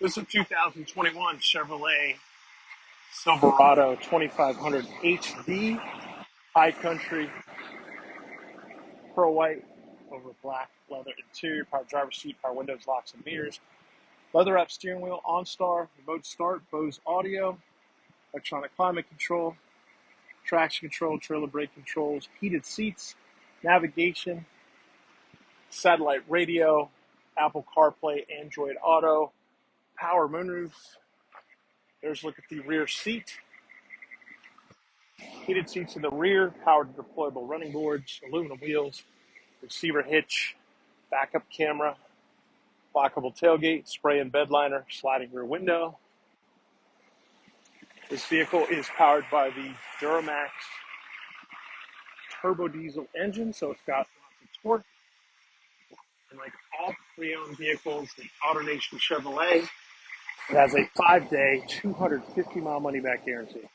This is a 2021 Chevrolet Silverado 2500 HD, high country, pearl white over black leather interior, power driver's seat, power windows, locks and mirrors, leather wrapped steering wheel, OnStar, remote start, Bose audio, electronic climate control, traction control, trailer brake controls, heated seats, navigation, satellite radio, Apple CarPlay, Android Auto, power moonroof. There's a look at the rear seat. Heated seats in the rear, powered deployable running boards, aluminum wheels, receiver hitch, backup camera, lockable tailgate, spray and bed liner, sliding rear window. This vehicle is powered by the Duramax turbo diesel engine, so it's got lots of torque. And like all pre-owned vehicles, the AutoNation Chevrolet, it has a 5-day, 250-mile money-back guarantee.